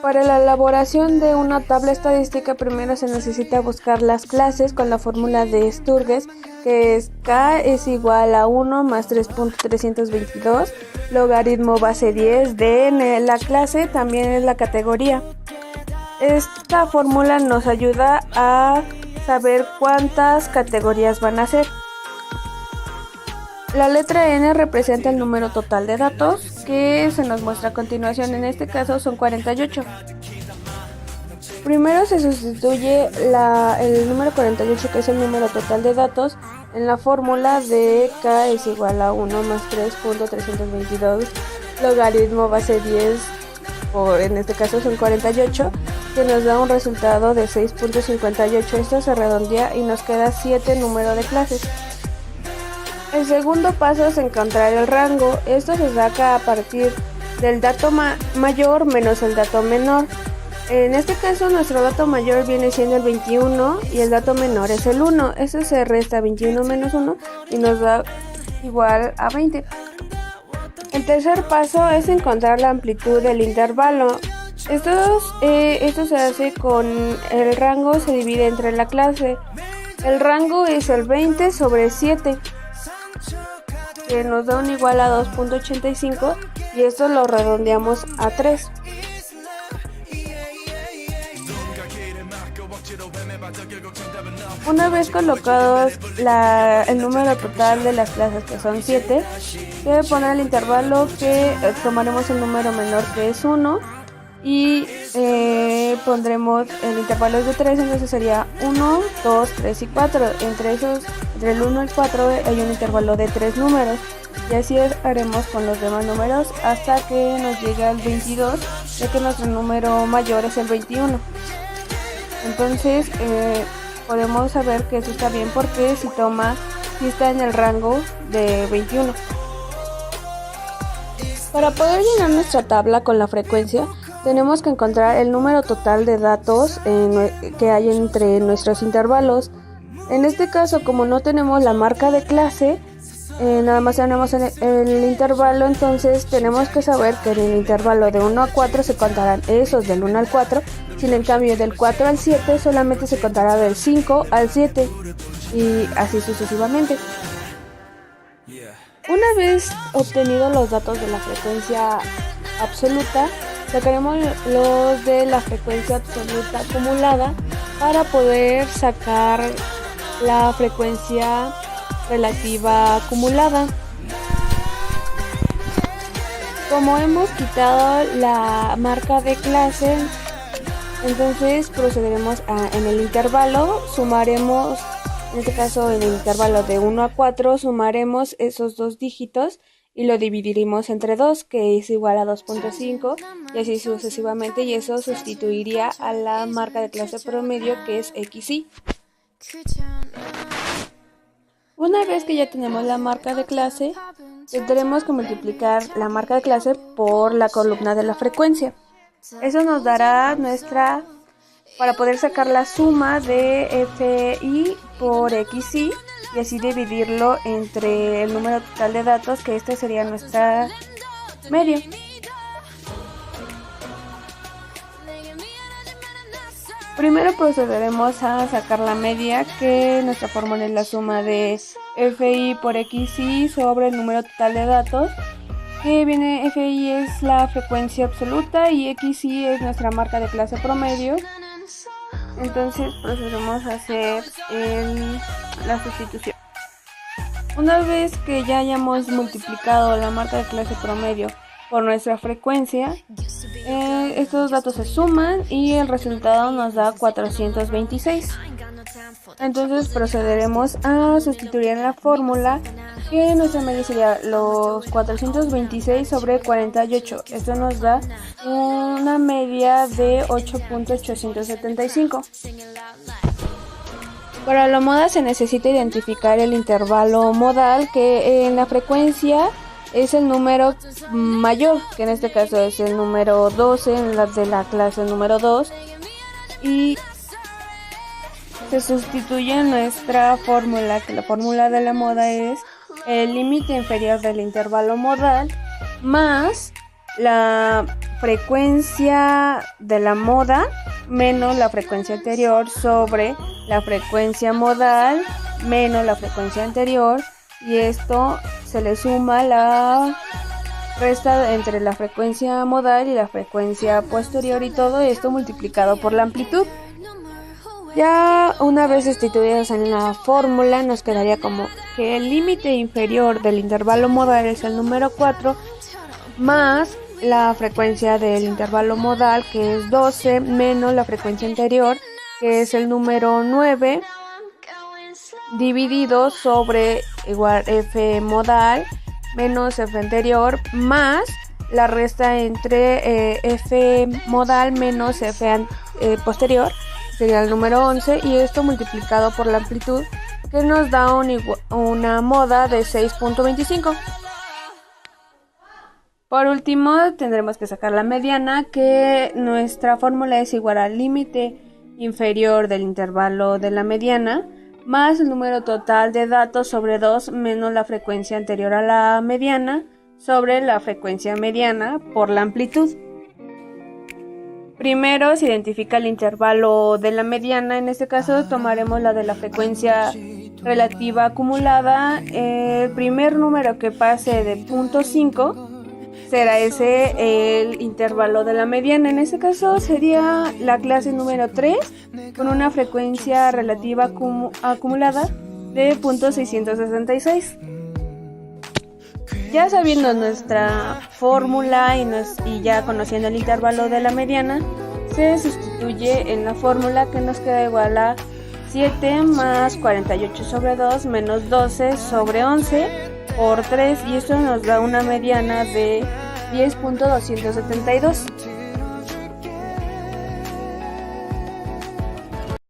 Para la elaboración de una tabla estadística, primero se necesita buscar las clases con la fórmula de Sturges, que es K es igual a 1 más 3.322, logaritmo base 10 de la clase, también es la categoría. Esta fórmula nos ayuda a saber cuántas categorías van a ser. La letra N representa el número total de datos que se nos muestra a continuación. En este caso son 48. Primero se sustituye el número 48, que es el número total de datos, en la fórmula de K es igual a 1 más 3.322 logaritmo base 10, o en este caso son 48, que nos da un resultado de 6.58. Esto se redondea y nos queda 7 número de clases. El segundo paso es encontrar el rango. Esto se saca a partir del dato mayor menos el dato menor. En este caso nuestro dato mayor viene siendo el 21 y el dato menor es el 1. Eso se resta 21 menos 1 y nos da igual a 20. El tercer paso es encontrar la amplitud del intervalo. Esto se hace con el rango, se divide entre la clase. El rango es el 20 sobre 7. Que nos da un igual a 2.85 y esto lo redondeamos a 3. Una vez colocados el número total de las clases, que son 7, se debe poner el intervalo que tomaremos el número menor, que es 1, y pondremos el intervalo de 3, entonces sería 1, 2, 3 y 4. Entre el 1 y el 4 hay un intervalo de 3 números, y así haremos con los demás números hasta que nos llegue al 22, ya que nuestro número mayor es el 21. Entonces podemos saber que eso está bien porque si está en el rango de 21. Para poder llenar nuestra tabla con la frecuencia, tenemos que encontrar el número total de datos que hay entre nuestros intervalos. En este caso, como no tenemos la marca de clase, nada más tenemos el intervalo, entonces tenemos que saber que en el intervalo de 1 a 4 se contarán esos del 1 al 4, sin en cambio del 4 al 7 solamente se contará del 5 al 7 y así sucesivamente. Una vez obtenidos los datos de la frecuencia absoluta, sacaremos los de la frecuencia absoluta acumulada para poder sacar la frecuencia relativa acumulada. Como hemos quitado la marca de clase, entonces procederemos en el intervalo, sumaremos, en este caso en el intervalo de 1 a 4, sumaremos esos dos dígitos y lo dividiremos entre 2, que es igual a 2.5, y así sucesivamente, y eso sustituiría a la marca de clase promedio, que es XY. Una vez que ya tenemos la marca de clase, tendremos que multiplicar la marca de clase por la columna de la frecuencia. Eso nos dará para poder sacar la suma de FI por XY y así dividirlo entre el número total de datos, que esta sería nuestra media. Primero procederemos a sacar la media, que nuestra fórmula es la suma de FI por XY sobre el número total de datos, que viene, FI es la frecuencia absoluta y XY es nuestra marca de clase promedio. Entonces procedemos a hacer la sustitución. Una vez que ya hayamos multiplicado la marca de clase promedio por nuestra frecuencia, estos datos se suman y el resultado nos da 426. Entonces procederemos a sustituir en la fórmula, que nuestra media sería los 426 sobre 48. Esto nos da una media de 8.875. Para la moda se necesita identificar el intervalo modal, que en la frecuencia es el número mayor, que en este caso es el número 12, en la de la clase número 2, y se sustituye nuestra fórmula, que la fórmula de la moda es el límite inferior del intervalo modal más la frecuencia de la moda menos la frecuencia anterior sobre la frecuencia modal menos la frecuencia anterior, y esto se le suma la resta entre la frecuencia modal y la frecuencia posterior, y todo esto multiplicado por la amplitud. Ya una vez sustituidos en la fórmula, nos quedaría como que el límite inferior del intervalo modal es el número 4 más la frecuencia del intervalo modal, que es 12, menos la frecuencia anterior, que es el número 9, dividido sobre igual f modal menos f anterior más la resta entre f modal menos f posterior, sería el número 11, y esto multiplicado por la amplitud, que nos da una moda de 6.25. Por último, tendremos que sacar la mediana, que nuestra fórmula es igual al límite inferior del intervalo de la mediana más el número total de datos sobre 2 menos la frecuencia anterior a la mediana sobre la frecuencia mediana por la amplitud. Primero se identifica el intervalo de la mediana. En este caso tomaremos la de la frecuencia relativa acumulada. El primer número que pase de 0.5 será ese el intervalo de la mediana. En este caso sería la clase número 3 con una frecuencia relativa acumulada de 0.666. Ya sabiendo nuestra fórmula y ya conociendo el intervalo de la mediana, se sustituye en la fórmula, que nos queda igual a 7 más 48 sobre 2 menos 12 sobre 11 por 3, y esto nos da una mediana de 10.272.